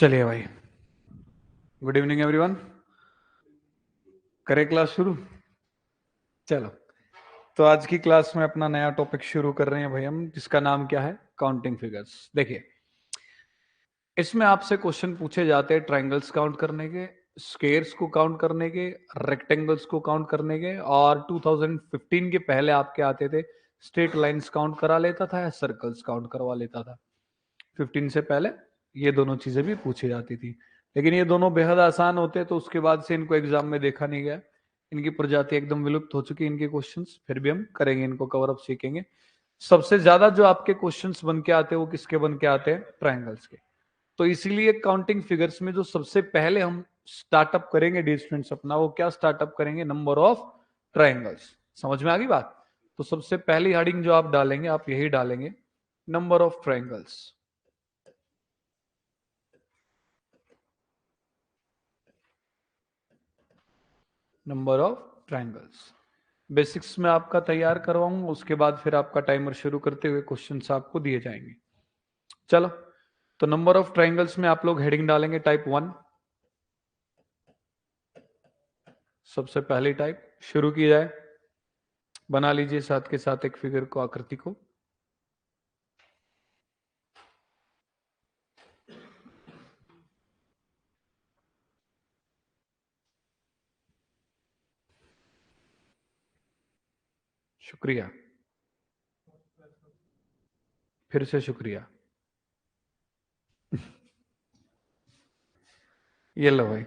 चलिए भाई, good evening everyone. करें क्लास शुरू। चलो, तो आज की क्लास में अपना नया टॉपिक शुरू कर रहे हैं भाई हम, जिसका नाम क्या है? Counting figures. देखिए, इसमें आपसे क्वेश्चन पूछे जाते हैं ट्रायंगल्स काउंट करने के, स्क्वायर्स को काउंट करने के, रेक्टेंगल्स को काउंट करने के, और 2015 के पहले आपके आते थे स्ट्रेट लाइंस काउंट करा लेता था या सर्कल्स काउंट करवा लेता था। 15 से पहले ये दोनों चीजें भी पूछी जाती थी, लेकिन ये दोनों बेहद आसान होते, तो उसके बाद से इनको एग्जाम में देखा नहीं गया। इनकी प्रजाति एकदम विलुप्त हो चुकी है इनके क्वेश्चंस, फिर भी हम करेंगे इनको कवर अप, सीखेंगे। सबसे ज्यादा जो आपके क्वेश्चंस बन के आते हैं वो किसके बन के आते हैं? ट्रायंगल्स के। तो इसीलिए काउंटिंग फिगर्स में जो सबसे पहले हम स्टार्टअप करेंगे डी स्टूडेंट्स अपना, वो क्या स्टार्टअप करेंगे? Number of triangles. समझ में आ गई बात? तो सबसे पहली हेडिंग जो आप डालेंगे, आप यही डालेंगे, number of triangles. Number of triangles basics में आपका तैयार करवाऊंगा, उसके बाद फिर आपका टाइमर शुरू करते हुए क्वेश्चंस आपको दिए जाएंगे। चलो, तो नंबर ऑफ ट्रायंगल्स में आप लोग हेडिंग डालेंगे टाइप 1। सबसे पहली टाइप शुरू की जाए। बना लीजिए साथ के साथ एक फिगर को, आकृति को। शुक्रिया, फिर से शुक्रिया। ये लो भाई।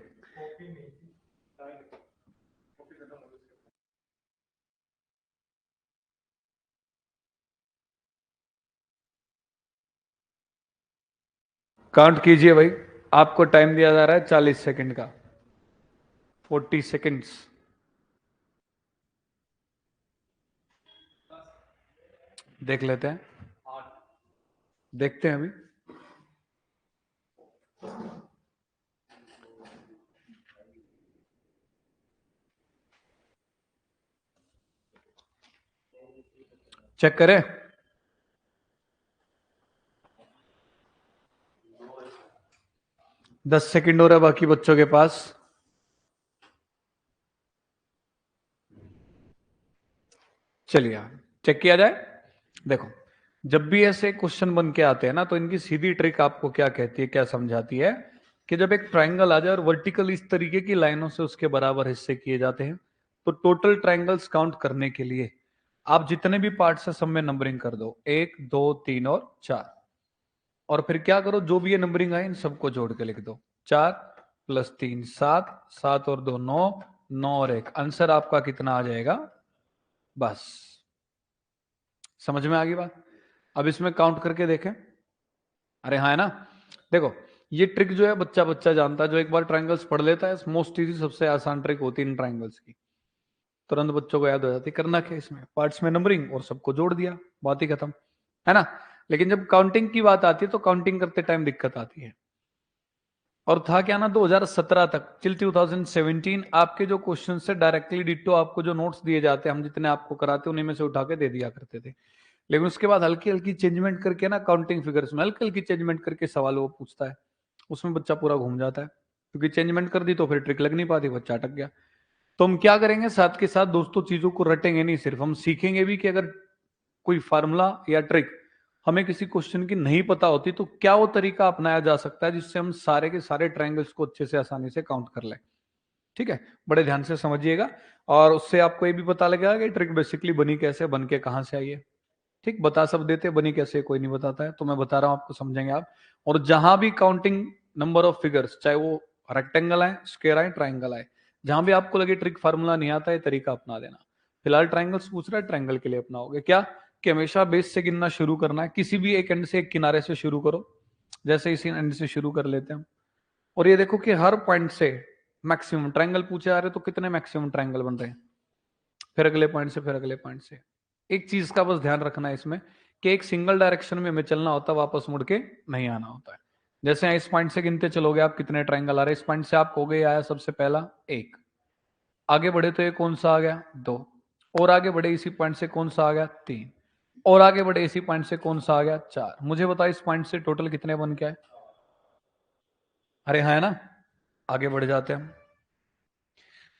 काउंट कीजिए भाई, आपको टाइम दिया जा रहा है 40 सेकंड का। 40 सेकंड्स। देख लेते हैं, देखते हैं अभी। चेक करें। 10 सेकंड हो रहा है बाकी बच्चों के पास। चलिए चेक किया जाए। देखो, जब भी ऐसे क्वेश्चन बन के आते हैं ना, तो इनकी सीधी ट्रिक आपको क्या कहती है, क्या समझाती है, कि जब एक ट्रायंगल आ जाए और वर्टिकल इस तरीके की लाइनों से उसके बराबर हिस्से किए जाते हैं, तो टोटल ट्रायंगल्स काउंट करने के लिए आप जितने भी पार्ट्स है सब में नंबरिंग कर दो, 1 2 3 और 4। और फिर क्या करो, जो भी ये नंबरिंग आए इन सबको जोड़ के लिख दो। 4 + 3 7, 7 और 2 9, 9 और 1, आंसर आपका कितना आ जाएगा? बस। समझ में आ गई बात? अब इसमें काउंट करके देखें। अरे हाँ, है ना? देखो, ये ट्रिक जो है बच्चा बच्चा जानता है, जो एक बार ट्रायंगल्स पढ़ लेता है, मोस्ट इजी सबसे आसान ट्रिक होती है इन ट्रायंगल्स की, तुरंत बच्चों को याद हो जाती है। करना क्या इसमें? पार्ट्स में नंबरिंग और सबको जोड़ दिया, बात ही खत्म, है ना? लेकिन जब काउंटिंग की बात आती है तो काउंटिंग करते टाइम दिक्कत आती है। और था क्या ना, 2017 तक टिल 2017 आपके जो क्वेश्चन से डायरेक्टली डिट्टो आपको जो नोट्स दिए जाते हैं, हम जितने आपको कराते उन्हीं में से उठा के दे दिया करते थे। लेकिन उसके बाद हल्की हल्की चेंजमेंट करके ना, काउंटिंग फिगर्स में हल्की हल्की चेंजमेंट करके सवाल वो पूछता है, उसमें बच्चा पूरा घूम जाता है, क्योंकि चेंजमेंट कर दी तो फिर ट्रिक लग नहीं पाती, बच्चा अटक गया। तो हम क्या करेंगे, साथ के साथ दोस्तों चीजों को रटेंगे नहीं, सिर्फ हम सीखेंगे भी कि अगर कोई फार्मूला या ट्रिक हमें किसी क्वेश्चन की नहीं पता होती, तो क्या वो तरीका अपनाया जा सकता है जिससे हम सारे के सारे ट्रायंगल्स को अच्छे से आसानी से काउंट कर लें। ठीक है, बड़े ध्यान से समझिएगा, और उससे आपको ये भी पता लगेगा कि ट्रिक बेसिकली बनी कैसे, बन के कहां से आई है। ठीक, बता सब देते, बनी कैसे कोई नहीं बताता है, तो मैं बता रहा हूं आपको, समझेंगे आप। और जहां भी काउंटिंग नंबर ऑफ फिगर्स, चाहे वो रेक्टेंगल आए, स्क्वायर आए, ट्राइंगल आए, जहां भी आपको लगे ट्रिक फार्मूला नहीं आता है, तरीका अपना देना। फिलहाल ट्राइंगल्स पूछ रहा है, ट्राइंगल के लिए अपनाओगे क्या, कि हमेशा बेस से गिनना शुरू करना है, किसी भी एक एंड से, एक किनारे से शुरू करो। जैसे इसी एंड से शुरू कर लेते हैं हम, और ये देखो कि हर पॉइंट से मैक्सिमम ट्राइंगल पूछे आ रहे, तो कितने मैक्सिमम ट्राइंगल बन रहे हैं, फिर अगले पॉइंट से, फिर अगले पॉइंट से। एक चीज का बस ध्यान रखना है इसमें, कि एक सिंगल डायरेक्शन में हमें चलना होता है, वापस मुड़ के नहीं आना होता है। जैसे इस पॉइंट से गिनते चलोगे आप कितने ट्राइंगल आ रहे हैं, इस पॉइंट से आप हो गए आया सबसे पहला एक, आगे बढ़े तो ये कौन सा आ गया? दो, और आगे बढ़े इसी पॉइंट से कौन सा आ गया? तीन, और आगे बढ़े इसी पॉइंट से कौन सा आ गया? चार। मुझे बताओ इस पॉइंट से टोटल कितने बन के आए? अरे हाँ है ना, आगे बढ़ जाते हैं हम।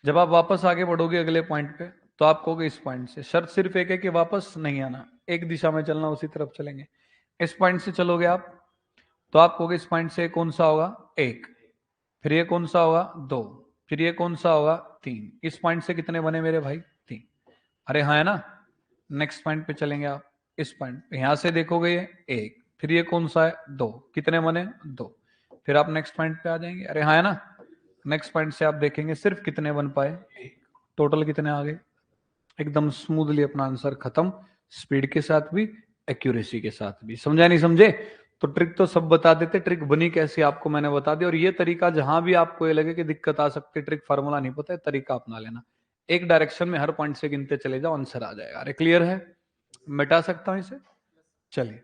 जब आप वापस आगे बढ़ोगे अगले पॉइंट पे, तो आप कहोगे इस पॉइंट से, शर्त सिर्फ एक है कि वापस नहीं आना, एक दिशा में चलना, उसी तरफ चलेंगे। इस पॉइंट से चलोगे आप, तो आप कहोगे इस पॉइंट से कौन सा होगा, एक, फिर ये कौन सा होगा, दो, फिर ये कौन सा होगा, तीन। इस पॉइंट से कितने बने मेरे भाई, तीन। अरे हाँ है ना। नेक्स्ट पॉइंट पे चलेंगे आप, इस पॉइंट पे यहां से देखोगे ये एक, फिर ये कौन सा है, दो, कितने बने, दो। फिर आप नेक्स्ट पॉइंट पे आ जाएंगे, अरे हाँ है ना। नेक्स्ट पॉइंट से आप देखेंगे सिर्फ कितने बन पाए, एक। टोटल कितने आ गए। एकदम स्मूथली अपना आंसर खत्म, स्पीड के साथ भी, एक्यूरेसी के साथ भी। समझा नहीं समझे। तो ट्रिक तो सब बता देते, ट्रिक बनी कैसे आपको मैंने बता दिया। और ये तरीका जहां भी आपको ये लगे कि दिक्कत आ सकती है, ट्रिक फार्मूला नहीं पता है, तरीका अपना लेना, एक डायरेक्शन में हर पॉइंट से गिनते चले जाओ, आंसर आ जाएगा। अरे क्लियर है, मिटा सकता हूं इसे। चलिए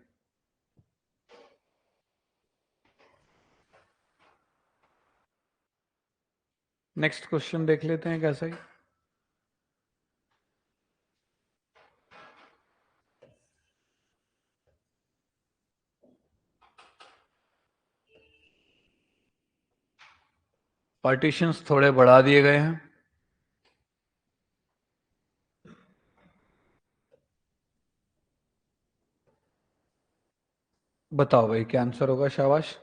नेक्स्ट क्वेश्चन देख लेते हैं कैसा ही। पार्टीशंस थोड़े बढ़ा दिए गए हैं। बताओ भाई क्या आंसर होगा, शाबाश।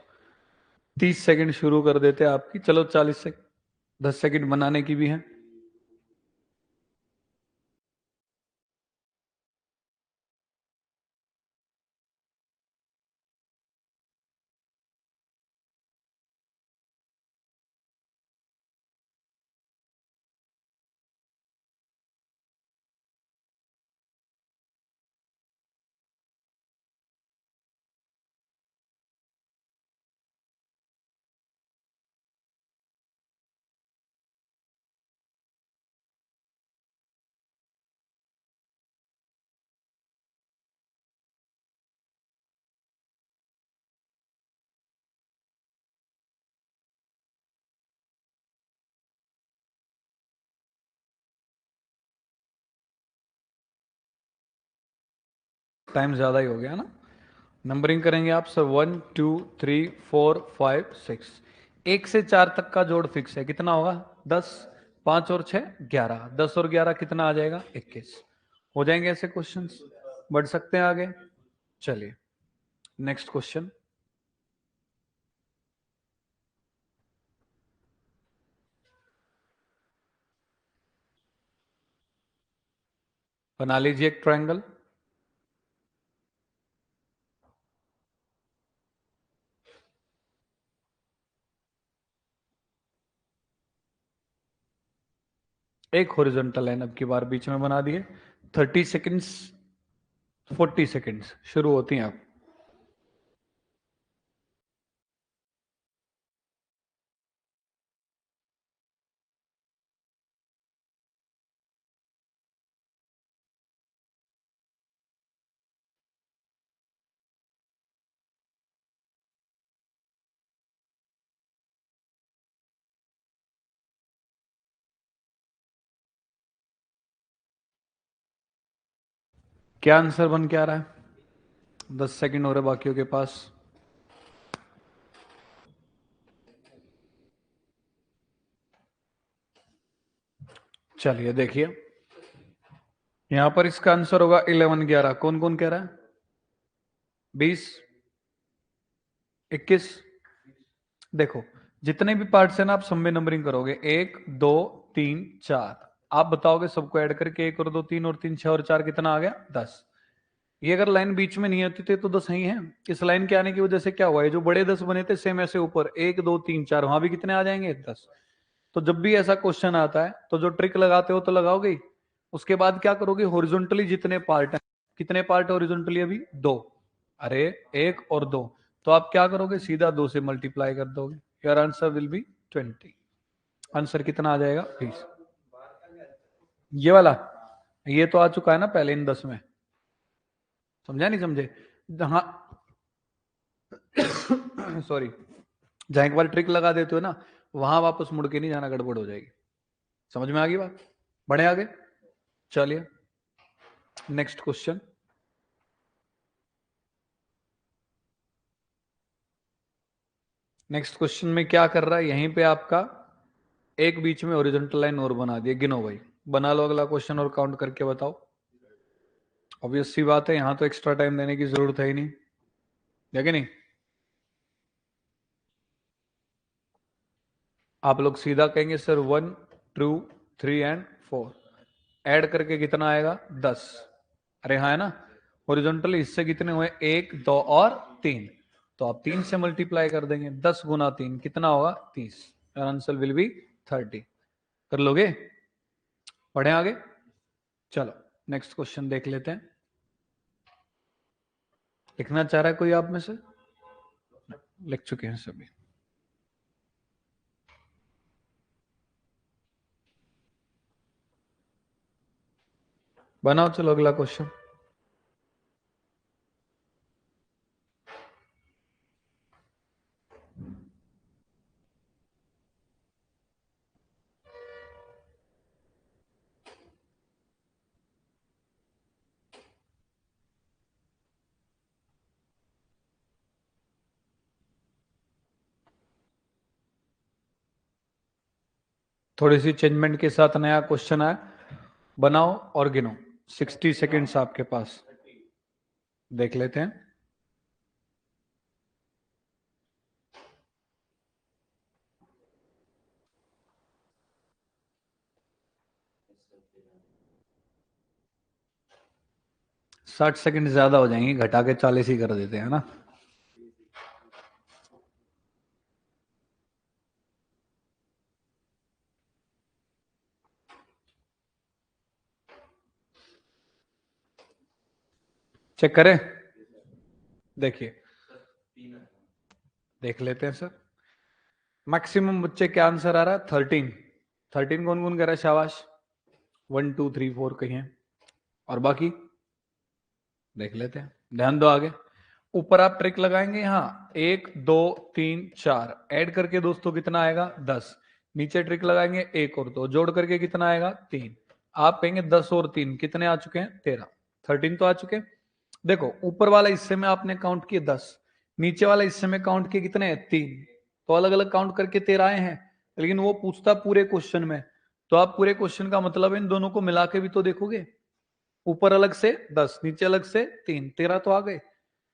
30 सेकंड शुरू कर देते हैं आपकी, चलो 40 सेकंड, 10 सेकंड बनाने की भी है। टाइम ज्यादा ही हो गया ना। नंबरिंग करेंगे आप सर, 1 2 3 4 5 6। 1 से 4 तक का जोड़ फिक्स है, कितना होगा, 10। 5 और 6 11, 10 और 11 कितना आ जाएगा, 21। हो जाएंगे ऐसे क्वेश्चंस, बढ़ सकते हैं आगे। चलिए नेक्स्ट क्वेश्चन बना लीजिए एक ट्रायंगल। एक हॉरिजॉन्टल लाइन अब की बार बीच में बना दिए। 30 सेकेंड्स, 40 सेकेंड्स शुरू होती हैं अब। क्या आंसर बन के आ रहा है, 10 सेकेंड हो रहे बाकियों के पास। चलिए देखिए, यहां पर इसका आंसर होगा 11 11। कौन कौन कह रहा है, 20, 21। देखो जितने भी पार्ट्स हैं ना, आप सब में नंबरिंग करोगे, 1 2 3 4। आप बताओगे सबको ऐड करके, 1 और 2 3 और 3 6 और 4 कितना आ गया, 10। ये अगर लाइन बीच में नहीं होती थी तो 10 ही है। इस लाइन के आने की वजह से क्या हुआ है, जो बड़े 10 बने थे सेम ऐसे ऊपर, 1 2 3 4, वहां भी कितने आ जाएंगे, 10। तो जब भी ऐसा क्वेश्चन आता है तो जो ट्रिक लगाते हो तो लगाओगे ही। उसके बाद क्या करोगे, हॉरिजॉन्टली जितने पार्ट हैं, कितने पार्ट हॉरिजॉन्टली अभी, 2। अरे 1 और 2, तो आप क्या करोगे, सीधा 2 से मल्टीप्लाई कर दोगे, your answer will be 20। Answer कितना आ जाएगा, 20। ये वाला, ये तो आ चुका है ना पहले इन 10 में। समझा नहीं समझे। हाँ सॉरी, जहां एक बार ट्रिक लगा देते हो ना, वहां वापस मुड़ के नहीं जाना, गड़बड़ हो जाएगी। समझ में आ गई बात, बढ़े आगे। चलिए नेक्स्ट क्वेश्चन। नेक्स्ट क्वेश्चन में क्या कर रहा है, यहीं पे आपका एक बीच में हॉरिजॉन्टल लाइन और बना दिया। गिनो भाई, बना लो अगला क्वेश्चन और काउंट करके बताओ। ऑब्वियस सी बात है, यहां तो एक्स्ट्रा टाइम देने की जरूरत है ही नहीं, है कि नहीं? आप लोग सीधा कहेंगे सर 1 2 3 एंड 4, ऐड करके कितना आएगा 10। अरे हाँ है ना, हॉरिजॉन्टल हिस्से कितने हुए 1 2 और 3, तो आप 3 से मल्टीप्लाई कर देंगे। 10 गुना 3 कितना होगा 30, आंसर विल बी 30। कर लोगे? पढ़े आगे, चलो नेक्स्ट क्वेश्चन देख लेते हैं। लिखना चाह रहा है कोई आप में से? लिख चुके हैं सभी। बनाओ चलो अगला क्वेश्चन। थोड़ी सी चेंजमेंट के साथ नया क्वेश्चन आया, बनाओ और गिनो। 60 सेकेंड्स आपके पास, देख लेते हैं। साठ सेकंड ज्यादा हो जाएंगे, घटा के 40 ही कर देते हैं ना। चेक करें, देखिए देख लेते हैं सर। मैक्सिमम बच्चे क्या आंसर आ रहा है 13। 13 कौन कौन कह रहा है? शाबाश। 1 2 3 4 कहीं है, और बाकी देख लेते हैं। ध्यान दो आगे, ऊपर आप ट्रिक लगाएंगे यहाँ 1 2 3 4, ऐड करके दोस्तों कितना आएगा 10। नीचे ट्रिक लगाएंगे 1 और 2, जोड़ करके कितना आएगा 3। आप कहेंगे 10 और 3 कितने आ चुके हैं 13, 13 तो आ चुके हैं। देखो ऊपर वाला हिस्से में आपने काउंट किए 10, नीचे वाला हिस्से में काउंट किए कितने हैं 3, तो अलग अलग काउंट करके 13 आए हैं। लेकिन वो पूछता पूरे क्वेश्चन में, तो आप पूरे क्वेश्चन का मतलब इन दोनों को मिला के भी तो देखोगे। ऊपर अलग से 10, नीचे अलग से 3, 13 तो आ गए।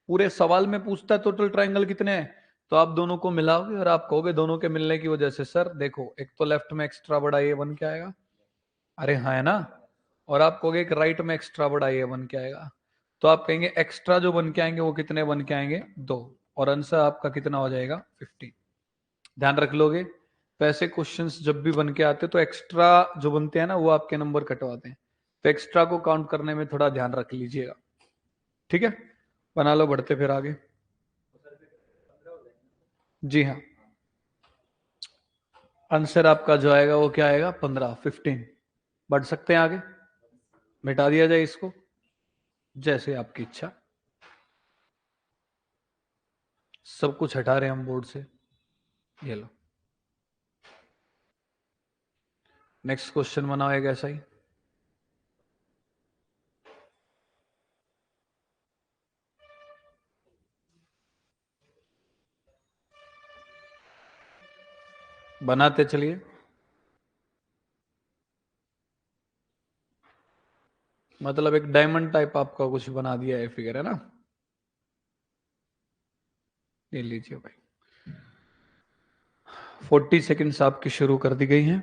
पूरे सवाल में पूछता है टोटल ट्राइंगल कितने हैं, तो आप दोनों को मिलाओगे और आप कहोगे दोनों के मिलने की वजह से सर देखो एक तो लेफ्ट में एक्स्ट्रा बड़ा ये बन के आएगा, अरे हाँ है ना, और आप कहोगे एक राइट में एक्स्ट्रा बड़ा ये बन के आएगा, तो आप कहेंगे एक्स्ट्रा जो बन के आएंगे वो कितने बन के आएंगे 2, और आंसर आपका कितना हो जाएगा 50। ध्यान रख लोगे, तो ऐसे क्वेश्चंस जब भी बन के आते तो एक्स्ट्रा जो बनते हैं ना वो आपके नंबर कटवाते हैं, तो एक्स्ट्रा को काउंट करने में थोड़ा ध्यान रख लीजिएगा। ठीक है, बना लो, बढ़ते फिर आगे। जी हाँ, आंसर आपका जो आएगा वो क्या आएगा 15 15। बढ़ सकते हैं आगे, मिटा दिया जाए इसको, जैसे आपकी इच्छा। सब कुछ हटा रहे हैं हम बोर्ड से, ये लो। नेक्स्ट क्वेश्चन बनाओ एक ऐसा ही। बनाते चलिए। मतलब एक डायमंड टाइप आपका कुछ बना दिया है फिगर, है ना? ले लीजिए भाई, 40 सेकंड्स आपकी शुरू कर दी गई हैं।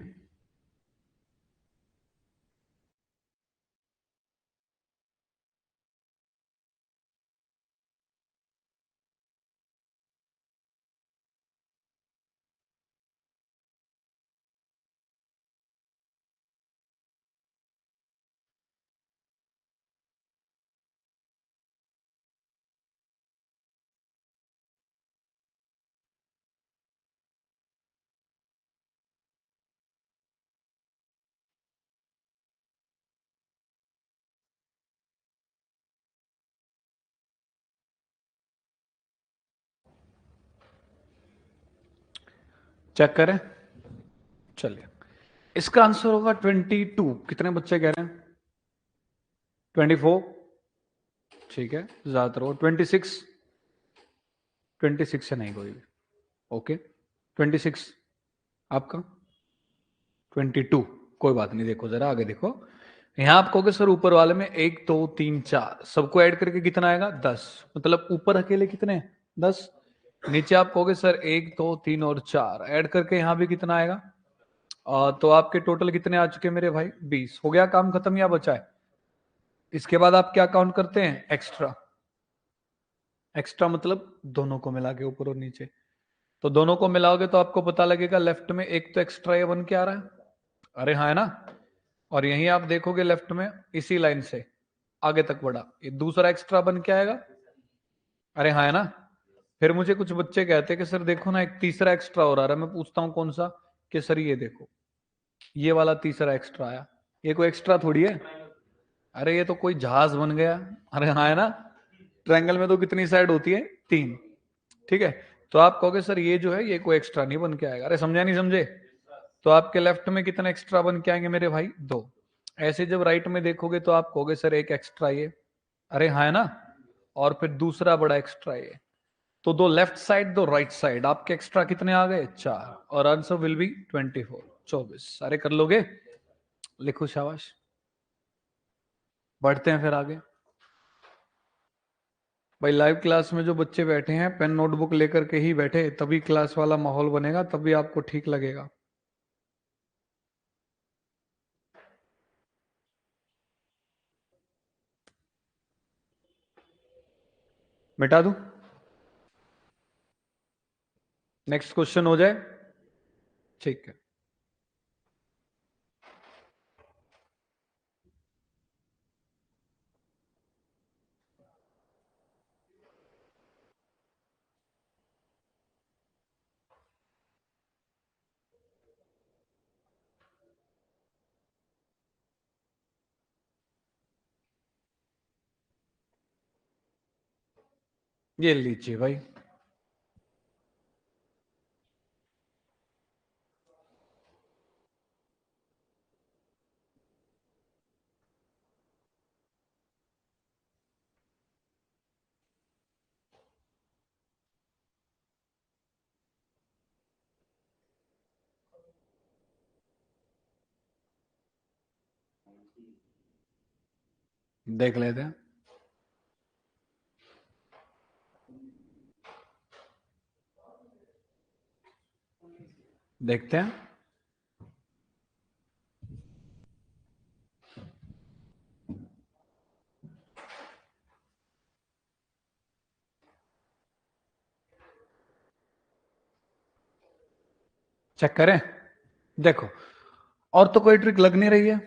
चेक करें, चलिए इसका आंसर होगा 22। कितने बच्चे कह रहे हैं 24? ठीक है, ज्यादातर हो 26। 26 से नहीं कोई भी, ओके 26 आपका 22 कोई बात नहीं। देखो जरा आगे देखो, यहाँ आप कहोगे सर ऊपर वाले में 1 2 3 4 सबको ऐड करके कितना आएगा 10, मतलब ऊपर अकेले कितने 10, नीचे आप कहोगे सर 1 2 3 और 4 ऐड करके यहाँ भी कितना आएगा, तो आपके टोटल कितने आ चुके मेरे भाई 20। हो गया काम खत्म या बचा है? इसके बाद आप क्या काउंट करते हैं एक्स्ट्रा, एक्स्ट्रा मतलब दोनों को मिला के ऊपर और नीचे। तो दोनों को मिलाओगे तो आपको पता लगेगा लेफ्ट में एक तो एक्स्ट्रा ये बन के आ रहा है, अरे हाँ है ना, और यहीं आप देखोगे लेफ्ट में इसी लाइन से आगे तक बढ़ा ये दूसरा एक्स्ट्रा बन के आएगा, अरे हाँ है ना। फिर मुझे कुछ बच्चे कहते हैं कि सर देखो ना एक तीसरा एक्स्ट्रा हो रहा है, मैं पूछता हूँ कौन सा, कि सर ये देखो ये वाला तीसरा एक्स्ट्रा आया, ये कोई एक्स्ट्रा थोड़ी है, अरे ये तो कोई जहाज बन गया, अरे हाँ है ना। ट्रायंगल में तो कितनी साइड होती है 3, ठीक है। तो आप कहोगे सर ये जो है ये कोई एक्स्ट्रा नहीं बन के आएगा, अरे समझा नहीं समझे। तो आपके लेफ्ट में कितने एक्स्ट्रा बन के आएंगे मेरे भाई 2। ऐसे जब राइट में देखोगे तो आप कहोगे सर एक एक्स्ट्रा ये, अरे हाँ है ना, और फिर दूसरा बड़ा एक्स्ट्रा ये। तो दो लेफ्ट साइड दो राइट साइड आपके एक्स्ट्रा कितने आ गए 4, और आंसर विल बी 24। अरे कर लोगे, लिखो शाबाश। बढ़ते हैं फिर आगे। भाई लाइव क्लास में जो बच्चे बैठे हैं पेन नोटबुक लेकर के ही बैठे, तभी क्लास वाला माहौल बनेगा, तभी आपको ठीक लगेगा। मिटा दूं, नेक्स्ट क्वेश्चन हो जाए, ठीक है। ये लीजिए भाई, देख लेते हैं, देखते हैं। चेक करें, देखो और तो कोई ट्रिक लग नहीं रही है।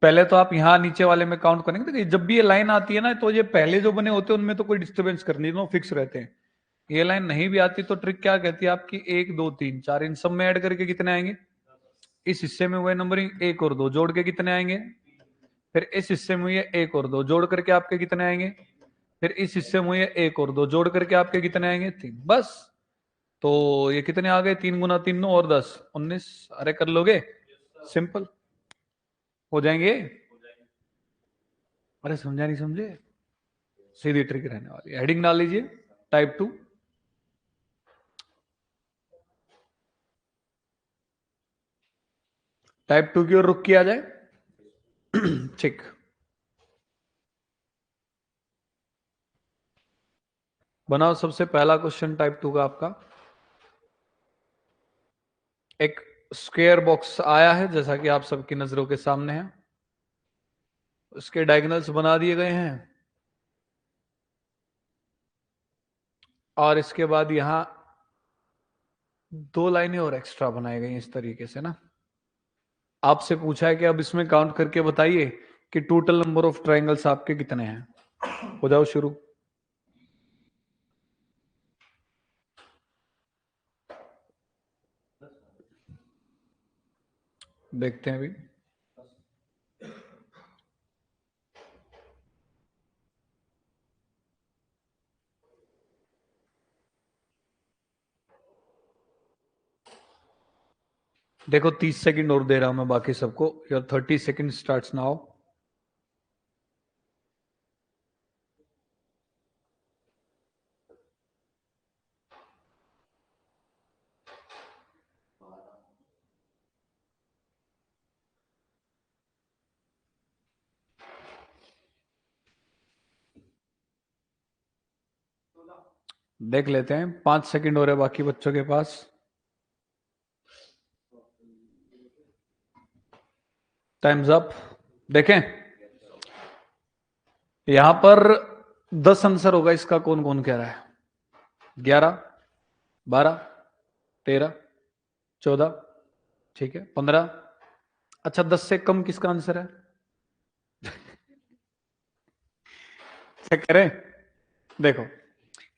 पहले तो आप यहाँ नीचे वाले में काउंट करेंगे, देखिए जब भी ये लाइन आती है ना तो ये पहले जो बने होते हैं उनमें तो कोई डिस्टर्बेंस करनी है, फिक्स रहते हैं। ये लाइन नहीं भी आती तो ट्रिक क्या कहती है आपकी 1 2 3 4 इन सब में ऐड करके कितने आएंगे, इस हिस्से में हुए नंबरिंग 1 और 2 जोड़ के कितने आएंगे, फिर इस हिस्से में हुए 1 और 2 जोड़ करके आपके कितने आएंगे, फिर इस हिस्से में हुए 1 और 2 जोड़ करके आपके कितने आएंगे 3, बस। तो ये कितने आ गए 3 गुना 3 9 और 10 19, अरे कर लोगे, सिंपल हो जाएंगे। अरे समझा नहीं समझे, सीधी ट्रिक रहने वाली है। हेडिंग डाल लीजिए टाइप 2, टाइप 2 की ओर रुक किया जाए। ठीक, बनाओ सबसे पहला क्वेश्चन टाइप 2 का आपका। एक स्क्वायर बॉक्स आया है जैसा कि आप सबकी नजरों के सामने है, उसके डायगोनल्स बना दिए गए हैं, और इसके बाद यहां 2 लाइनें और एक्स्ट्रा बनाई गई इस तरीके से ना। आपसे पूछा है कि अब इसमें काउंट करके बताइए कि टोटल नंबर ऑफ ट्राइंगल्स आपके कितने हैं। हो जाओ शुरू, देखते हैं अभी। देखो 30 सेकंड और दे रहा हूं मैं बाकी सबको, योर 30 सेकंड स्टार्ट्स नाउ। देख लेते हैं, 5 सेकंड हो रहे बाकी बच्चों के पास। Times up. देखें, यहां पर 10 आंसर होगा, इसका कौन कौन कह रहा है? 11, 12, 13, 14, ठीक है, 15। अच्छा, 10 से कम किसका आंसर है? चेक करें। देखो,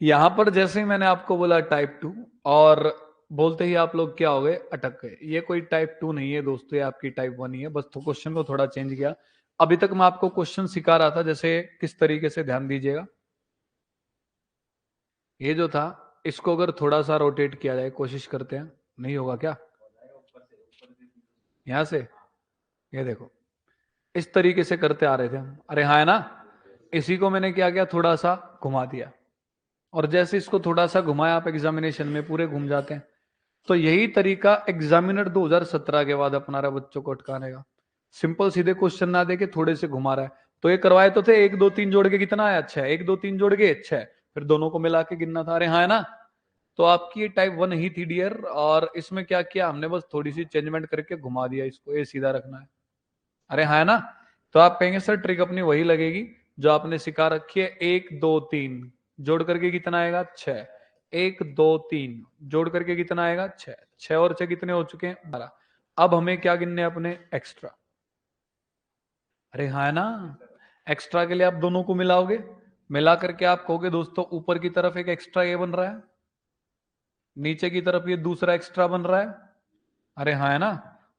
यहां पर जैसे ही मैंने आपको बोला टाइप 2, और बोलते ही आप लोग क्या हो गए? अटक गए। ये कोई टाइप 2 नहीं है दोस्तों, ये आपकी टाइप 1 ही है, बस तो क्वेश्चन को थोड़ा चेंज किया। अभी तक मैं आपको क्वेश्चन सिखा रहा था, जैसे किस तरीके से, ध्यान दीजिएगा। ये जो था, इसको अगर थोड़ा सा रोटेट किया जाए, कोशिश करते हैं, नहीं होगा क्या? यहां से, ये देखो, इस तरीके से करते आ रहे थे हम, अरे हाँ है ना। इसी को मैंने क्या किया, थोड़ा सा घुमा दिया, और जैसे इसको थोड़ा सा घुमाया, आप एग्जामिनेशन में पूरे घूम जाते हैं। तो यही तरीका एग्जामिनर 2017 के बाद अपना रहा बच्चों को अटकाने का। सिंपल सीधे क्वेश्चन ना देके थोड़े से घुमा रहा है। तो ये करवाए तो थे, 1 2 3 जोड़ के कितना आया? 6, 1 2 3 जोड़ के 6, फिर दोनों को मिला के गिनना था, अरे हाँ है ना। तो आपकी ये टाइप 1 ही थी डियर, और इसमें क्या किया हमने, बस थोड़ी सी चेंजमेंट करके घुमा दिया, इसको ये सीधा रखना है, अरे हाँ है ना। तो आप कहेंगे सर ट्रिक अपनी वही लगेगी जो आपने सिखा रखी है, 1 2 3 जोड़ करके कितना आएगा? 6, 1 2 3 जोड़ करके कितना आएगा? 6, 6 और 6 कितने हो चुके हैं? 12। अब हमें क्या गिनने अपने? एक्स्ट्रा, अरे हाँ है ना। एक्स्ट्रा के लिए आप दोनों को मिलाओगे, मिला करके आप कहोगे दोस्तों ऊपर की तरफ एक एक्स्ट्रा ये बन रहा है, नीचे की तरफ ये दूसरा एक्स्ट्रा बन रहा है, अरे हाँ है ना।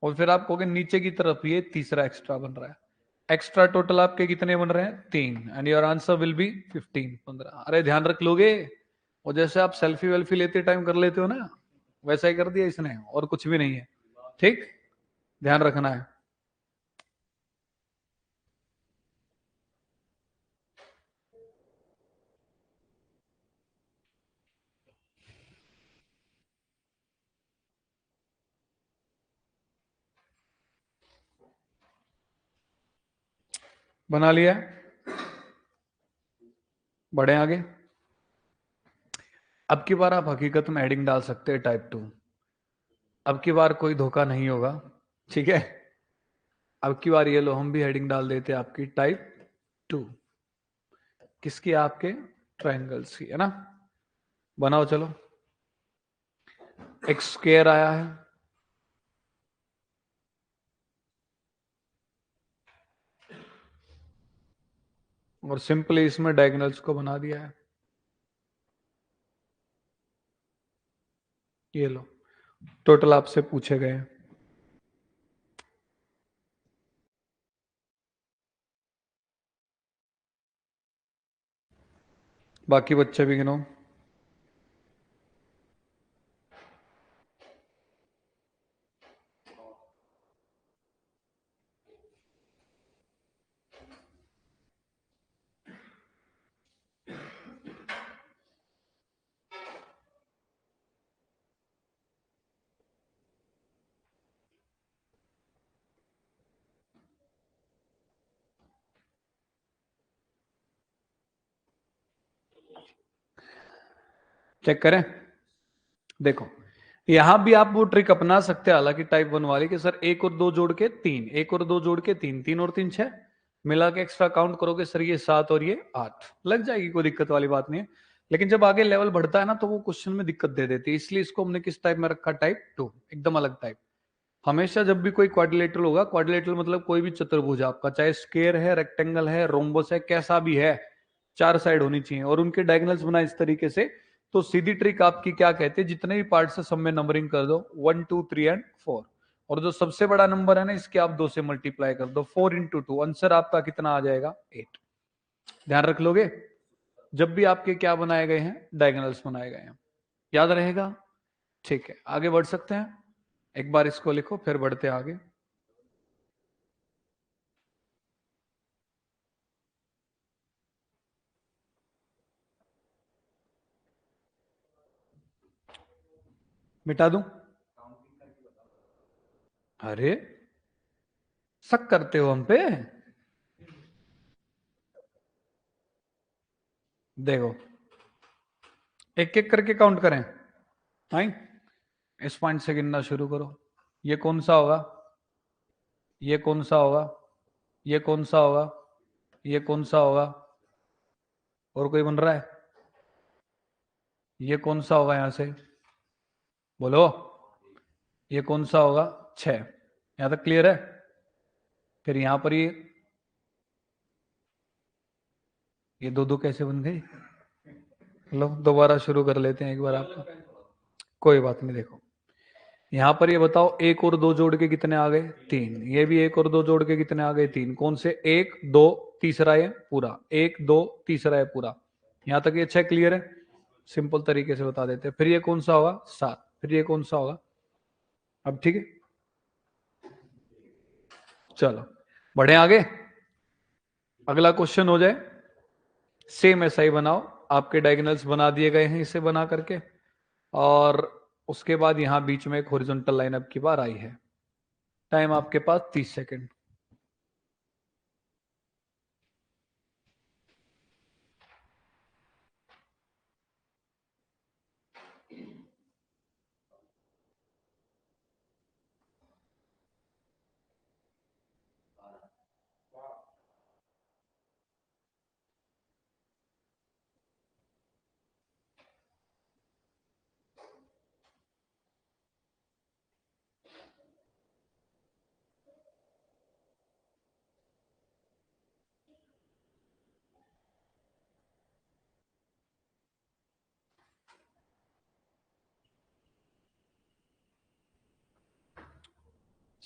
और फिर आप कहोगे नीचे की तरफ ये तीसरा एक्स्ट्रा बन रहा है। एक्स्ट्रा टोटल आपके कितने बन रहे हैं? 3, and your answer will be 15, 15। अरे ध्यान रख लोगे, और जैसे आप सेल्फी वेल्फी लेते टाइम कर लेते हो ना, वैसा ही कर दिया इसने, और कुछ भी नहीं है। ठीक, ध्यान रखना है। बना लिया है? बढ़े आगे। अब की बार आप हकीकत में हेडिंग डाल सकते हैं टाइप 2। अब की बार कोई धोखा नहीं होगा, ठीक है। अब की बार ये लो, हम भी हेडिंग डाल देते हैं आपकी टाइप 2। किसकी? आपके ट्रायंगल्स की, है ना। बनाओ चलो। एक स्क्वायर आया है, और सिंपली इसमें डायगोनल्स को बना दिया है। ये लो, टोटल आपसे पूछे गए हैं। बाकी बच्चे भी गिनो। चेक करें। देखो, यहां भी आप वो ट्रिक अपना सकते हैं, हालांकि टाइप 1 वाली, कि सर 1 और 2 जोड़ के 3, 1 और 2 जोड़ के 3, 3 और 3 6, मिला के एक्स्ट्रा काउंट करोगे सर ये 7 और ये 8, लग जाएगी, कोई दिक्कत वाली बात नहीं है। लेकिन जब आगे लेवल बढ़ता है ना, तो वो क्वेश्चन में दिक्कत दे देती है, इसलिए इसको हमने किस टाइप में रखा? टाइप 2, एकदम अलग टाइप। हमेशा जब भी कोई क्वाड्रिलेटरल होगा, क्वाड्रिलेटरल मतलब कोई भी चतुर्भुज आपका, चाहे स्क्वायर है, रेक्टेंगल है, रोम्बस है, कैसा भी है, 4 साइड होनी चाहिए, और उनके डायगोनल्स बनाए इस तरीके से। तो सीधी ट्रिक आपकी क्या कहते हैं, जितने भी पार्ट से सब में नंबरिंग कर दो, 1 2 3 एंड 4, और जो सबसे बड़ा नंबर है ना, इसके आप 2 से मल्टीप्लाई कर दो, 4 इंटू 2, आंसर आपका कितना आ जाएगा? 8। ध्यान रख लोगे, जब भी आपके क्या बनाए गए हैं? डायगोनल्स बनाए गए हैं, याद रहेगा। ठीक है, आगे बढ़ सकते हैं। एक बार इसको लिखो, फिर बढ़ते आगे। मिटा दूं? अरे, शक करते हो हम पे? देखो, एक एक करके काउंट करें। आई, इस पॉइंट से गिनना शुरू करो। ये कौन सा होगा, ये कौन सा होगा, ये कौन सा होगा, ये कौन सा होगा, और कोई बन रहा है? ये कौन सा होगा यहां से, बोलो, ये कौन सा होगा? 6। यहां तक क्लियर है? फिर यहां पर ये दो दो कैसे बन गई? लो दोबारा शुरू कर लेते हैं एक बार आपका, कोई बात नहीं। देखो यहां पर ये बताओ, एक और दो जोड़ के कितने आ गए? 3। ये भी एक और दो जोड़ के कितने आ गए? 3। कौन से? एक दो, तीसरा है पूरा, एक दो तीसरा है पूरा। यहां तक ये 6 क्लियर है? सिंपल तरीके से बता देते हैं। फिर ये कौन सा होगा? 7। फिर ये कौन सा होगा? अब ठीक है, चलो बढ़े आगे। अगला क्वेश्चन हो जाए, सेम ऐसा ही बनाओ। आपके डायगोनल्स बना दिए गए हैं इसे बना करके, और उसके बाद यहां बीच में एक हॉरिजॉन्टल लाइन अब की बार आई है। टाइम आपके पास 30 सेकेंड।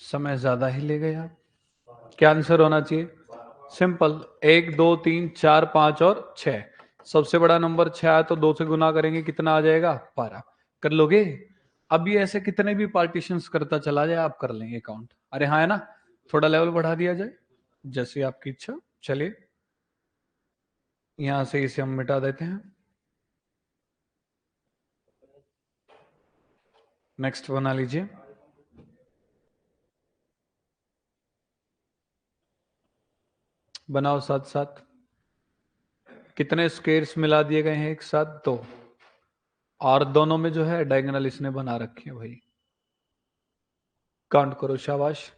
समय ज्यादा ही ले गए आप। क्या आंसर होना चाहिए? सिंपल, 1 2 3 4 5 और 6। सबसे बड़ा नंबर 6 है तो 2 से गुना करेंगे, कितना आ जाएगा? 12। कर लोगे? अब ये ऐसे कितने भी पार्टीशंस करता चला जाए, आप कर लेंगे काउंट। अरे हाँ है ना, थोड़ा लेवल बढ़ा दिया जाए, जैसी आपकी इच्छा। चलिए यहां से इसे हम मिटा देते हैं। नेक्स्ट बना लीजिए। बनाओ साथ साथ। कितने स्क्वेयर्स मिला दिए गए हैं एक साथ? 2। और दोनों में जो है डायगोनल इसने बना रखे हैं भाई। काउंट करो, शाबाश।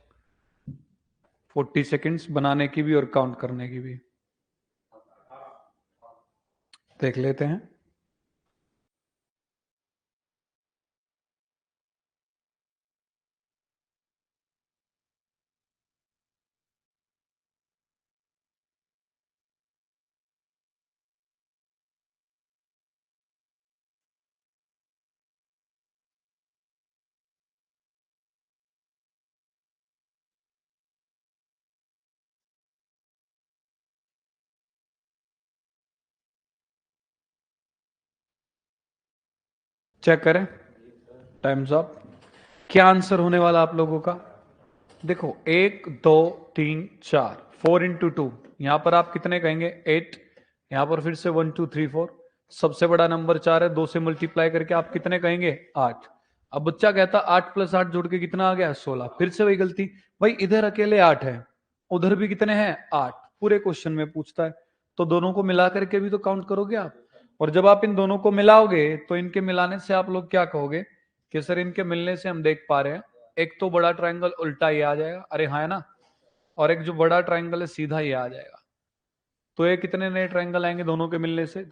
40 सेकेंड्स बनाने की भी और काउंट करने की भी। देख लेते हैं। चेक करें, टाइम्स अप। क्या आंसर होने वाला आप लोगों का? देखो 1 2 3 4, 4 × 2। यहां पर आप कितने कहेंगे? 8। यहां पर फिर से 1 2 3 4। सबसे बड़ा नंबर 4 है, 2 से मल्टीप्लाई करके आप कितने कहेंगे? 8। अब बच्चा कहता 8 + 8 जोड़ के कितना आ गया? 16। फिर से वही गलती, भाई इधर अकेले 8 है, उधर भी कितने हैं? 8। पूरे क्वेश्चन में पूछता है तो दोनों को मिला करके भी तो काउंट करोगे आप। और जब आप इन दोनों को मिलाओगे तो इनके मिलाने से आप लोग क्या कहोगे कि सर इनके मिलने से हम देख पा रहे हैं एक तो बड़ा ट्रायंगल उल्टा ये आ जाएगा, अरे हाँ है ना, और एक जो बड़ा ट्रायंगल है सीधा ये आ जाएगा। तो ये कितने नए ट्रायंगल आएंगे दोनों के मिलने से?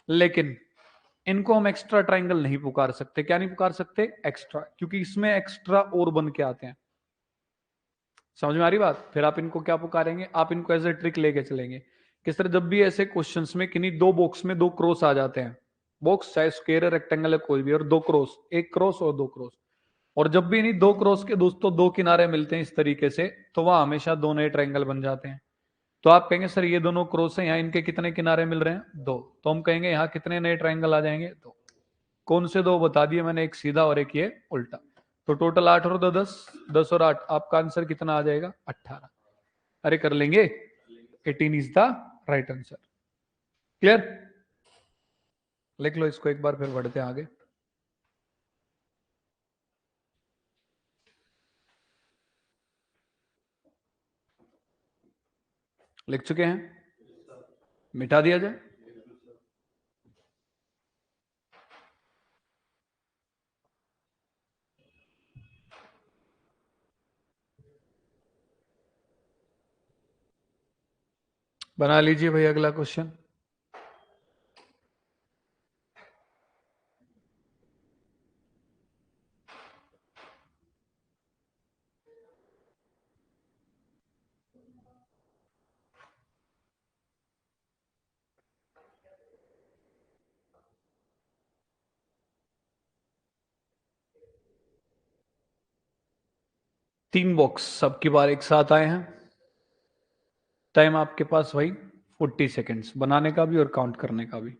लेकिन इनको हम एक्स्ट्रा ट्रायंगल नहीं पुकार सकते। क्या नहीं पुकार सकते? एक्स्ट्रा, क्योंकि इसमें एक्स्ट्रा और बन के आते हैं। समझ में आ रही बात? फिर आप इनको क्या पुकारेंगे? आप इनको एज ए ट्रिक लेके चलेंगे। किस तरह? जब भी ऐसे क्वेश्चंस में किन्हीं दो बॉक्स में दो क्रॉस आ जाते हैं, बॉक्स चाहे स्क्वायर रेक्टेंगल है कोई भी, और दो क्रॉस, एक क्रॉस और दो क्रॉस, और जब भी इन्हीं दो क्रॉस के दोस्तों दो किनारे मिलते हैं इस तरीके से, तो वहां हमेशा दो नए ट्रायंगल बन जाते हैं। तो आप कहेंगे सर ये दोनों क्रॉस हैं, यहाँ इनके कितने किनारे मिल रहे हैं? 2। तो हम कहेंगे यहाँ कितने नए ट्रायंगल आ जाएंगे? 2। कौन से दो बता दिए मैंने, एक सीधा और एक ये उल्टा। तो टोटल 8 और 2 10, 10 और 8, आपका आंसर कितना आ जाएगा? 18। अरे कर लेंगे, 18 is the right answer. Clear? लिख लो इसको एक बार, फिर बढ़ते हैं आगे। लिख चुके हैं? मिटा दिया जाए? बना लीजिए भाई अगला क्वेश्चन। तीन बॉक्स सबकी बार एक साथ आए हैं। टाइम आपके पास भाई 40 सेकेंड्स, बनाने का भी और काउंट करने का भी।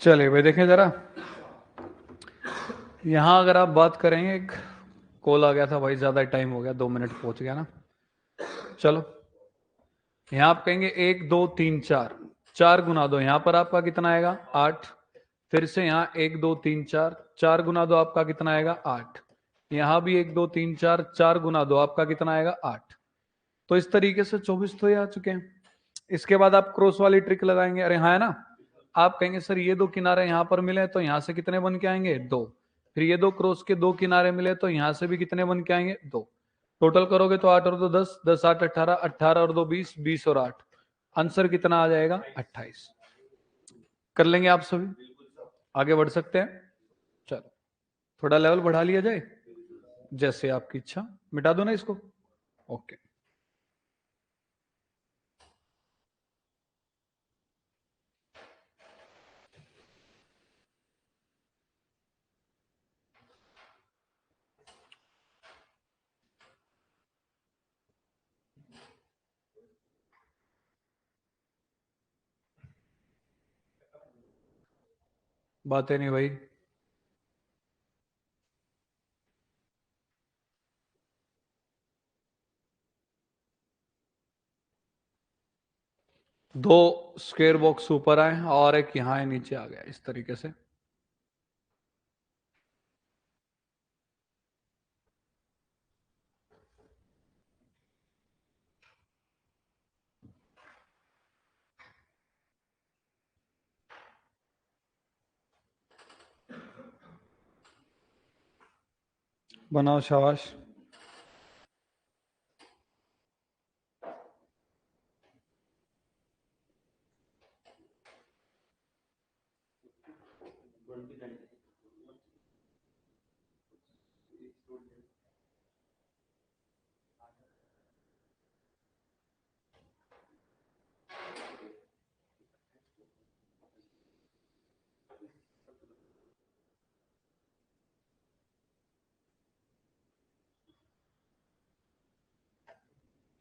चलिए भाई देखें जरा, यहां अगर आप बात करेंगे, एक कॉल आ गया था भाई, ज्यादा टाइम हो गया, 2 मिनट पहुंच गया ना। चलो यहां आप कहेंगे 1 2 3 4, 4 गुना दो, यहां पर आपका कितना आएगा 8। फिर से यहाँ 1 2 3 4, 4 गुना दो आपका कितना आएगा 8। यहां भी 1 2 3 4, 4 गुना दो आपका कितना आएगा 8। तो इस तरीके से 24 तो ये आ चुके हैं। इसके बाद आप क्रॉस वाली ट्रिक लगाएंगे, अरे हाँ है ना। आप कहेंगे सर ये दो किनारे यहां पर मिले तो यहां से कितने बन के आएंगे 2। फिर ये दो क्रॉस के दो किनारे मिले तो यहां से भी कितने बन के आएंगे 2। टोटल करोगे तो 8 और 2 10, 10 8 18, 18 और 2 20, 20 और 8, आंसर कितना आ जाएगा 28। कर लेंगे आप सभी, आगे बढ़ सकते हैं। चलो थोड़ा लेवल बढ़ा लिया जाए, जैसे आपकी इच्छा। मिटा दो ना इसको। ओके। बातें नहीं भाई। दो स्क्वायर बॉक्स ऊपर आए और एक यहाँ नीचे आ गया, इस तरीके से। बनाओ शाबाश।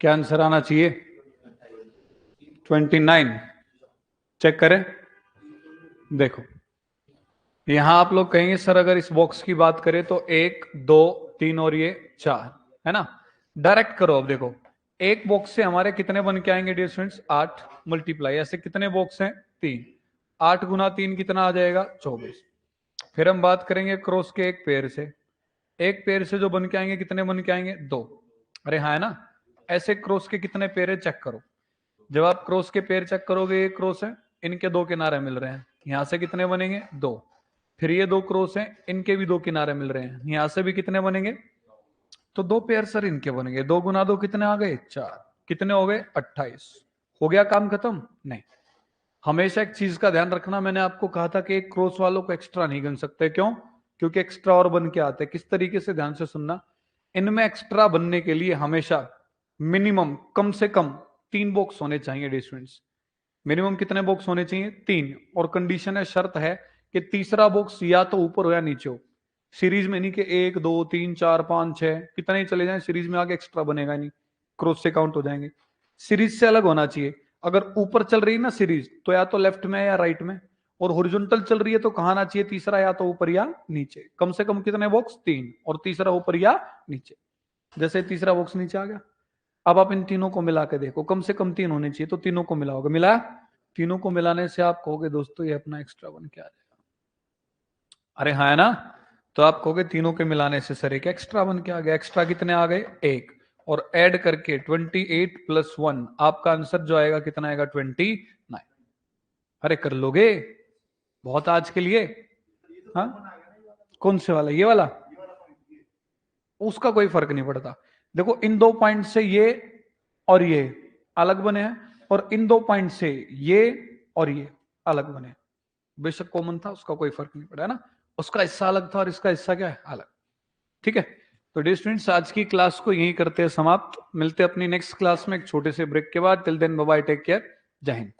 क्या आंसर आना चाहिए 29। चेक करें। देखो यहां आप लोग कहेंगे सर अगर इस बॉक्स की बात करें तो 1 2 3 और ये 4 है ना। डायरेक्ट करो, अब देखो एक बॉक्स से हमारे कितने बन के आएंगे डियर स्टूडेंट्स 8 मल्टीप्लाई, ऐसे कितने बॉक्स हैं 3। 8 गुना 3 कितना आ जाएगा 24। फिर हम बात करेंगे क्रॉस के एक पेयर से, एक पेयर से जो बन के आएंगे कितने बन के आएंगे? 2। अरे हाँ है ना। ऐसे क्रॉस के कितने पेयर है चेक करो। जब आप क्रॉस के पेयर चेक करोगे, ये क्रॉस है, इनके 2 किनारे मिल रहे हैं, यहां से कितने बनेंगे? 2। फिर ये 2 क्रॉस हैं, इनके भी 2 किनारे मिल रहे हैं, यहां से भी कितने बनेंगे? तो 2 पेयर सर इनके बनेंगे। 2 गुना 2 कितने आ गए? 4। कितने हो गए? 28। हो गया काम खत्म? नहीं। हमेशा एक चीज का ध्यान रखना, मैंने आपको कहा था कि एक क्रॉस वालों को एक्स्ट्रा नहीं गिन सकते। क्यों? क्योंकि एक्स्ट्रा और बन के आते हैं। किस तरीके से? ध्यान से सुनना। इनमें एक्स्ट्रा बनने के लिए हमेशा मिनिमम कम से कम 3 बॉक्स होने चाहिए डियर स्टूडेंट्स। मिनिमम कितने बॉक्स होने चाहिए? 3। और कंडीशन है, शर्त है कि तीसरा बॉक्स या तो ऊपर हो या नीचे हो। सीरीज में नहीं कि 1 2 3 4 5 6 कितने ही चले जाएं, सीरीज में आगे एक्स्ट्रा बनेगा नहीं, क्रॉस से काउंट हो जाएंगे। सीरीज से अलग होना चाहिए। अगर ऊपर चल रही है ना सीरीज, तो या तो लेफ्ट में या राइट में। और हॉरिजॉन्टल चल रही है तो कहां आना चाहिए तीसरा? या तो ऊपर या नीचे। कम से कम कितने बॉक्स? 3। और तीसरा ऊपर या नीचे। जैसे तीसरा बॉक्स नीचे आ गया, अब आप इन तीनों को मिला के देखो, कम से कम 3 होने चाहिए, तो तीनों को मिलाओगे। मिला? तीनों को मिलाने से आप कहोगे दोस्तों ये अपना एक्स्ट्रा बन के आ जाएगा। अरे हाँ है ना। तो आप कहोगे तीनों के मिलाने से सर एक एक्स्ट्रा बन के आ गया। एक्स्ट्रा कितने आ गए? 1। और ऐड करके 28 + 1 आपका आंसर जो आएगा कितना आएगा? 29। अरे कर लोगे? बहुत आज के लिए। हाँ कौन से वाला? ये वाला? उसका कोई फर्क नहीं पड़ता। देखो इन 2 पॉइंट से ये और ये अलग बने हैं, और इन 2 पॉइंट से ये और ये अलग बने हैं। बेशक कॉमन था, उसका कोई फर्क नहीं पड़ा है ना। उसका हिस्सा अलग था और इसका हिस्सा क्या है? अलग। ठीक है। तो डियर स्टूडेंट्स आज की क्लास को यहीं करते हैं समाप्त। मिलते हैं अपनी नेक्स्ट क्लास में एक छोटे से ब्रेक के बाद। Till then bye bye, take care, जय हिंद।